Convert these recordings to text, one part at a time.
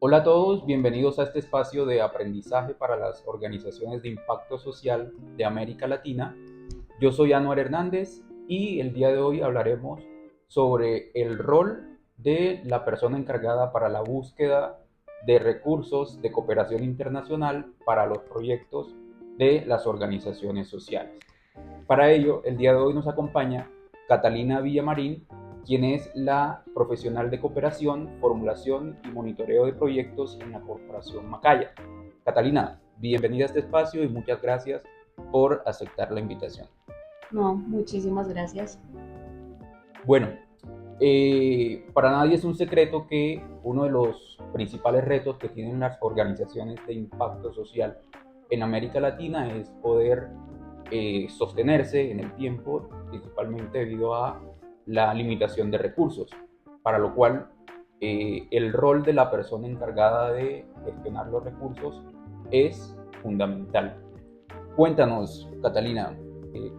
Hola a todos, bienvenidos a este espacio de aprendizaje para las organizaciones de impacto social de América Latina. Yo soy Anuar Hernández y el día de hoy hablaremos sobre el rol de la persona encargada para la búsqueda de recursos de cooperación internacional para los proyectos de las organizaciones sociales. Para ello, el día de hoy nos acompaña Catalina Villamarín, quien es la profesional de cooperación, formulación y monitoreo de proyectos en la Corporación Macaya. Catalina, bienvenida a este espacio y muchas gracias por aceptar la invitación. No, muchísimas gracias. Bueno, para nadie es un secreto que uno de los principales retos que tienen las organizaciones de impacto social en América Latina es poder sostenerse en el tiempo, principalmente debido a la limitación de recursos, para lo cual el rol de la persona encargada de gestionar los recursos es fundamental. Cuéntanos, Catalina,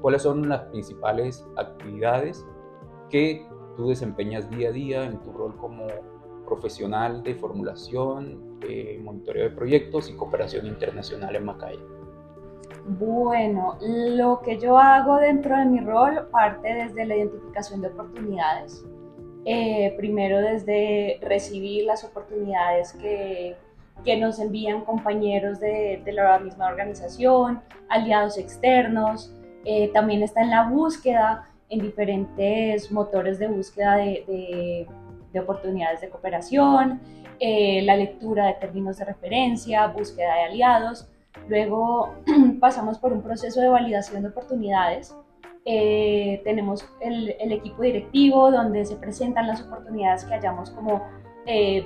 cuáles son las principales actividades que tú desempeñas día a día en tu rol como profesional de formulación, monitoreo de proyectos y cooperación internacional en Macaya. Bueno, lo que yo hago dentro de mi rol parte desde la identificación de oportunidades. Primero desde recibir las oportunidades que nos envían compañeros de la misma organización, aliados externos. También está en la búsqueda en diferentes motores de búsqueda de oportunidades de cooperación, la lectura de términos de referencia, búsqueda de aliados. Luego pasamos por un proceso de validación de oportunidades. Tenemos el equipo directivo donde se presentan las oportunidades que hayamos como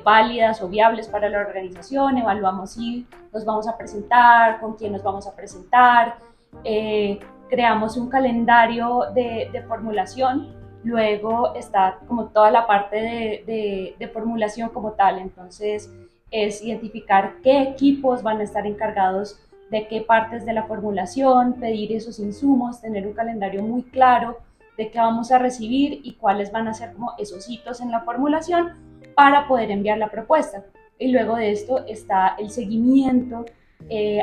válidas o viables para la organización, evaluamos si nos vamos a presentar, con quién nos vamos a presentar, creamos un calendario de formulación. Luego está como toda la parte de formulación como tal, entonces es identificar qué equipos van a estar encargados de qué partes de la formulación, pedir esos insumos, tener un calendario muy claro de qué vamos a recibir y cuáles van a ser como esos hitos en la formulación para poder enviar la propuesta. Y luego de esto está el seguimiento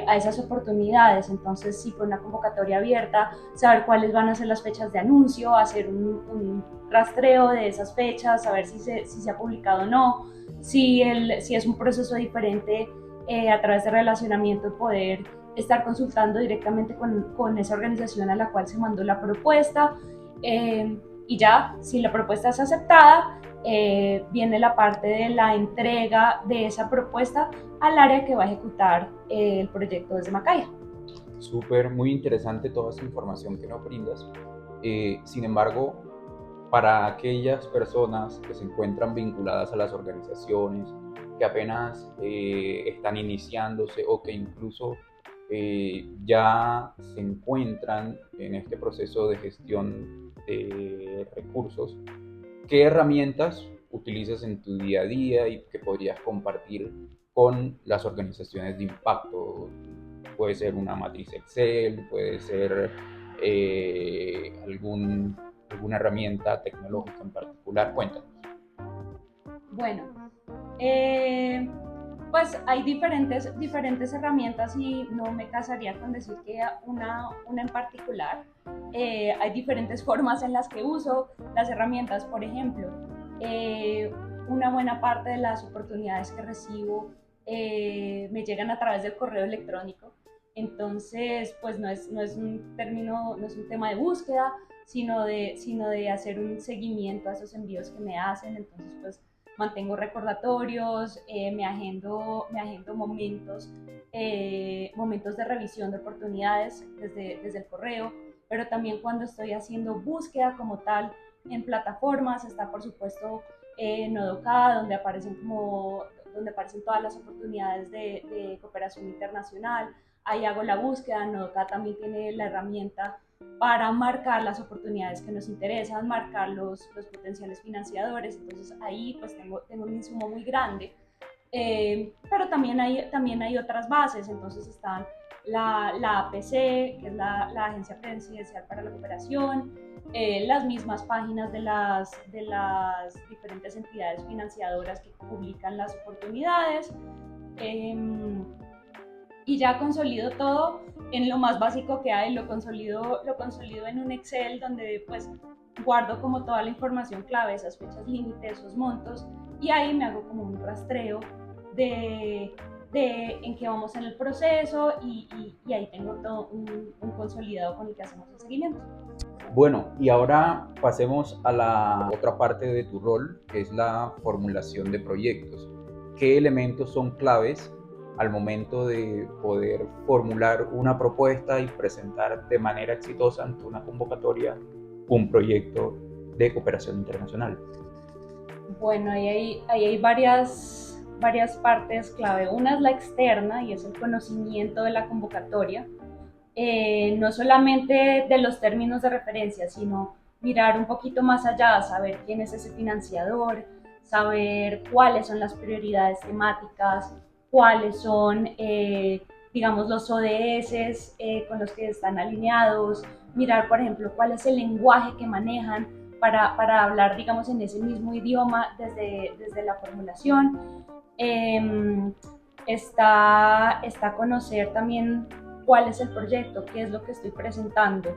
a esas oportunidades. Entonces, si fue una convocatoria abierta, saber cuáles van a ser las fechas de anuncio, hacer un rastreo de esas fechas, saber si se ha publicado o no, si es un proceso diferente a través de relacionamiento, poder estar consultando directamente con esa organización a la cual se mandó la propuesta. Y ya, si la propuesta es aceptada, viene la parte de la entrega de esa propuesta al área que va a ejecutar el proyecto desde Macaya. Súper, muy interesante toda esa información que nos brindas. Sin embargo, para aquellas personas que se encuentran vinculadas a las organizaciones, que apenas están iniciándose o que incluso ya se encuentran en este proceso de gestión de recursos, ¿qué herramientas utilizas en tu día a día y que podrías compartir con las organizaciones de impacto? Puede ser una matriz Excel, puede ser alguna herramienta tecnológica en particular. Cuéntanos. Bueno, eh, pues hay diferentes herramientas y no me casaría con decir que una en particular. Hay diferentes formas en las que uso las herramientas. Por ejemplo, una buena parte de las oportunidades que recibo me llegan a través del correo electrónico. Entonces, pues no es un término, no es un tema de búsqueda, sino de hacer un seguimiento a esos envíos que me hacen. Entonces, pues mantengo recordatorios, me agendo momentos de revisión de oportunidades desde el correo, pero también cuando estoy haciendo búsqueda como tal en plataformas, está por supuesto Nodoka, donde aparecen todas las oportunidades de cooperación internacional. Ahí hago la búsqueda. Nodoka también tiene la herramienta para marcar las oportunidades que nos interesan, marcar los potenciales financiadores. Entonces ahí pues tengo un insumo muy grande. Pero también hay otras bases. Entonces están la APC, que es la Agencia Presidencial para la Cooperación. las mismas páginas de las diferentes entidades financiadoras que publican las oportunidades. Y ya consolido todo en lo más básico que hay, lo consolido en un Excel donde pues guardo como toda la información clave, esas fechas límite, esos montos, y ahí me hago como un rastreo de en qué vamos en el proceso y ahí tengo todo un consolidado con el que hacemos el seguimiento. Bueno, y ahora pasemos a la otra parte de tu rol, que es la formulación de proyectos. ¿Qué elementos son claves al momento de poder formular una propuesta y presentar de manera exitosa ante una convocatoria un proyecto de cooperación internacional? Bueno, ahí hay varias partes clave. Una es la externa y es el conocimiento de la convocatoria. No solamente de los términos de referencia, sino mirar un poquito más allá, saber quién es ese financiador, saber cuáles son las prioridades temáticas, cuáles son, digamos, los ODS con los que están alineados, mirar, por ejemplo, cuál es el lenguaje que manejan para hablar, digamos, en ese mismo idioma desde la formulación. Está conocer también cuál es el proyecto, qué es lo que estoy presentando,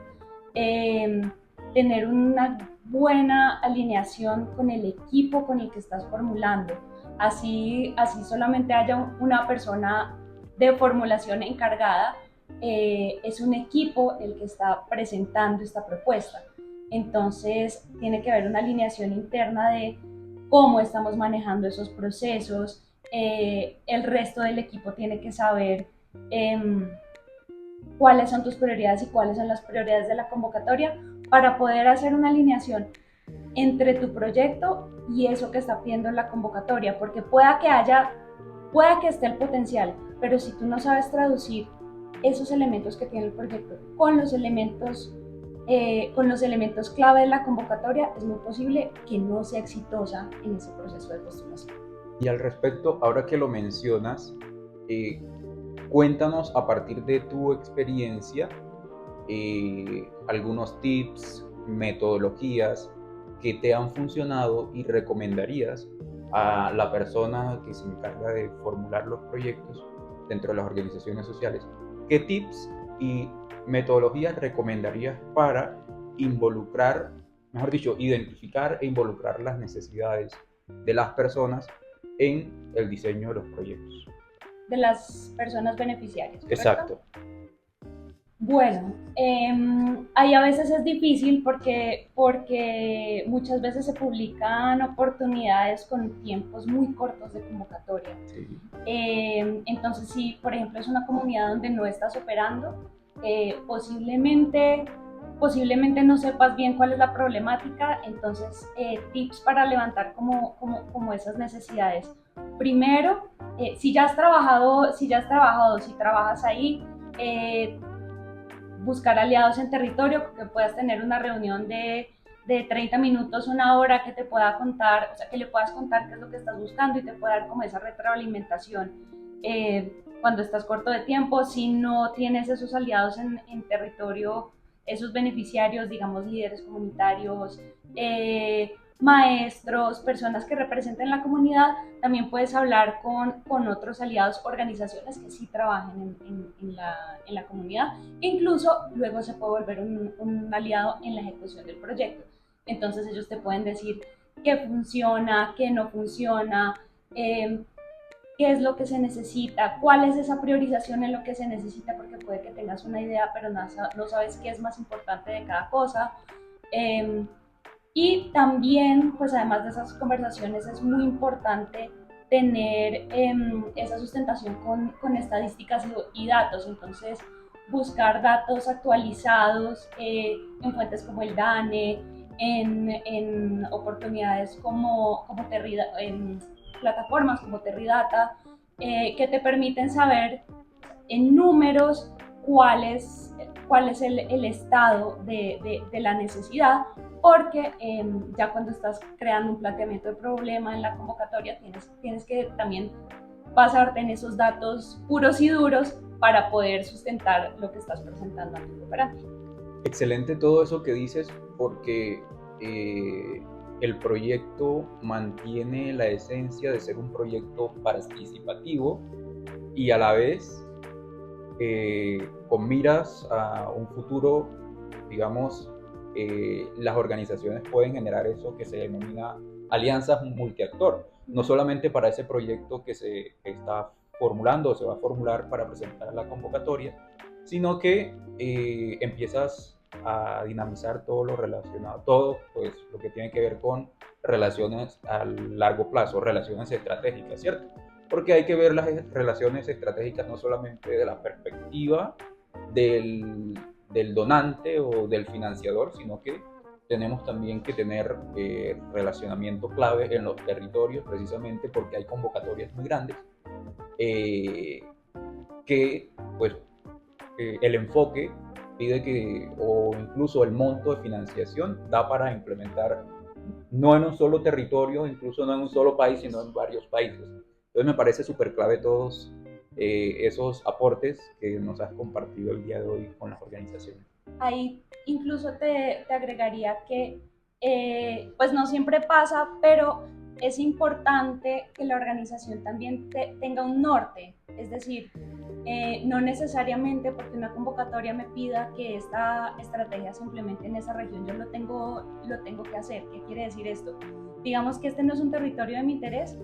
tener una buena alineación con el equipo con el que estás formulando. Así solamente haya una persona de formulación encargada, es un equipo el que está presentando esta propuesta. Entonces tiene que haber una alineación interna de cómo estamos manejando esos procesos. El resto del equipo tiene que saber cuáles son tus prioridades y cuáles son las prioridades de la convocatoria para poder hacer una alineación entre tu proyecto y eso que está pidiendo la convocatoria, porque pueda que esté el potencial, pero si tú no sabes traducir esos elementos que tiene el proyecto con los elementos clave de la convocatoria, es muy posible que no sea exitosa en ese proceso de postulación. Y al respecto, ahora que lo mencionas, cuéntanos a partir de tu experiencia algunos tips, metodologías que te han funcionado y recomendarías a la persona que se encarga de formular los proyectos dentro de las organizaciones sociales. ¿Qué tips y metodologías recomendarías para involucrar, mejor dicho, identificar e involucrar las necesidades de las personas en el diseño de los proyectos? De las personas beneficiarias, ¿correcto? Exacto. Bueno, ahí a veces es difícil porque muchas veces se publican oportunidades con tiempos muy cortos de convocatoria. Sí. Entonces, si por ejemplo es una comunidad donde no estás operando, posiblemente no sepas bien cuál es la problemática. Entonces, tips para levantar como esas necesidades. Primero, si trabajas ahí, buscar aliados en territorio, que puedas tener una reunión de 30 minutos, una hora, que te pueda contar, o sea, que le puedas contar qué es lo que estás buscando y te pueda dar como esa retroalimentación cuando estás corto de tiempo. Si no tienes esos aliados en territorio, esos beneficiarios, digamos líderes comunitarios, maestros, personas que representen la comunidad, también puedes hablar con otros aliados, organizaciones que sí trabajen en la comunidad. Incluso luego se puede volver un aliado en la ejecución del proyecto. Entonces ellos te pueden decir qué funciona, qué no funciona, qué es lo que se necesita, cuál es esa priorización en lo que se necesita, porque puede que tengas una idea pero no sabes qué es más importante de cada cosa. Y también, pues además de esas conversaciones, es muy importante tener esa sustentación con estadísticas y datos. Entonces, buscar datos actualizados en fuentes como el DANE, en oportunidades en plataformas como Terridata, que te permiten saber en números cuál es el estado de la necesidad, porque ya cuando estás creando un planteamiento de problema en la convocatoria tienes que también basarte en esos datos puros y duros para poder sustentar lo que estás presentando ante tu cooperante. Excelente todo eso que dices, porque el proyecto mantiene la esencia de ser un proyecto participativo y a la vez con miras a un futuro, digamos, las organizaciones pueden generar eso que se denomina alianzas multiactor, no solamente para ese proyecto que se está formulando o se va a formular para presentar la convocatoria, sino que empiezas a dinamizar todo lo relacionado, todo pues lo que tiene que ver con relaciones a largo plazo, relaciones estratégicas, ¿cierto? Porque hay que ver las relaciones estratégicas no solamente de la perspectiva del donante o del financiador, sino que tenemos también que tener relacionamiento clave en los territorios, precisamente porque hay convocatorias muy grandes que pues el enfoque pide que, o incluso el monto de financiación da para implementar no en un solo territorio, incluso no en un solo país, sino en varios países. Entonces me parece súper clave todos esos aportes que nos has compartido el día de hoy con las organizaciones. Ahí incluso te agregaría que pues no siempre pasa, pero es importante que la organización también tenga un norte, es decir, no necesariamente porque una convocatoria me pida que esta estrategia se implemente en esa región, yo lo tengo que hacer. ¿Qué quiere decir esto? Digamos que este no es un territorio de mi interés.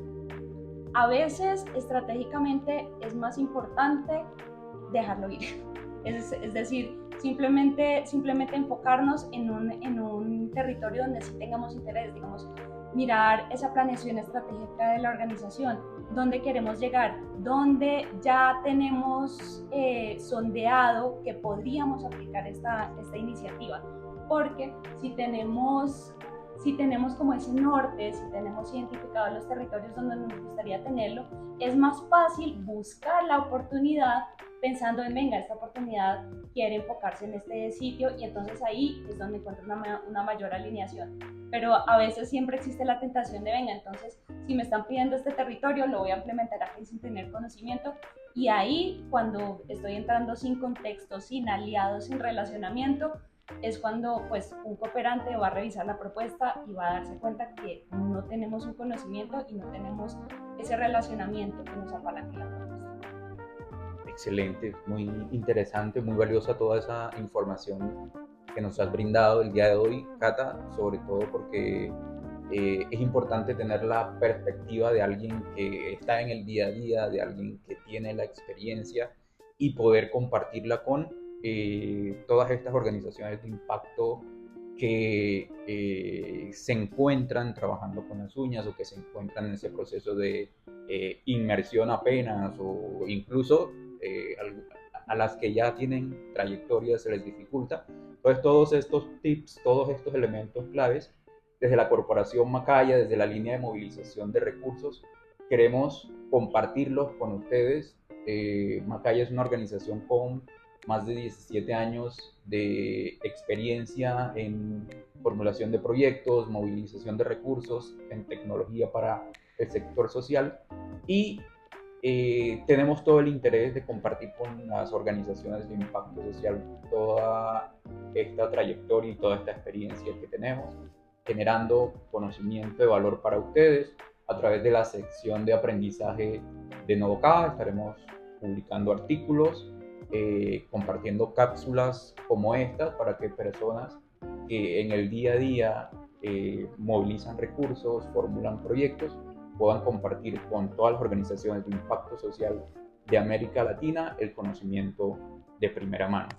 A veces estratégicamente es más importante dejarlo ir. Es decir, simplemente enfocarnos en un territorio donde sí tengamos interés, digamos, mirar esa planeación estratégica de la organización, dónde queremos llegar, dónde ya tenemos sondeado que podríamos aplicar esta iniciativa. Porque si tenemos como ese norte, si tenemos identificados los territorios donde nos gustaría tenerlo, es más fácil buscar la oportunidad pensando en, venga, esta oportunidad quiere enfocarse en este sitio, y entonces ahí es donde encuentro una mayor alineación. Pero a veces siempre existe la tentación de, venga, entonces si me están pidiendo este territorio, lo voy a implementar aquí sin tener conocimiento, y ahí cuando estoy entrando sin contexto, sin aliados, sin relacionamiento, es cuando pues un cooperante va a revisar la propuesta y va a darse cuenta que no tenemos un conocimiento y no tenemos ese relacionamiento que nos apalanque la propuesta. Excelente, muy interesante, muy valiosa toda esa información que nos has brindado el día de hoy, Cata, sobre todo porque es importante tener la perspectiva de alguien que está en el día a día, de alguien que tiene la experiencia y poder compartirla con todas estas organizaciones de impacto que se encuentran trabajando con las uñas o que se encuentran en ese proceso de inmersión apenas o incluso a las que ya tienen trayectoria se les dificulta. Entonces todos estos tips, todos estos elementos claves, desde la corporación Macaya, desde la línea de movilización de recursos, queremos compartirlos con ustedes. Macaya es una organización con más de 17 años de experiencia en formulación de proyectos, movilización de recursos, en tecnología para el sector social, y tenemos todo el interés de compartir con las organizaciones de impacto social toda esta trayectoria y toda esta experiencia que tenemos, generando conocimiento de valor para ustedes. A través de la sección de aprendizaje de Novoca estaremos publicando artículos, compartiendo cápsulas como estas para que personas que en el día a día movilizan recursos, formulan proyectos, puedan compartir con todas las organizaciones de impacto social de América Latina el conocimiento de primera mano.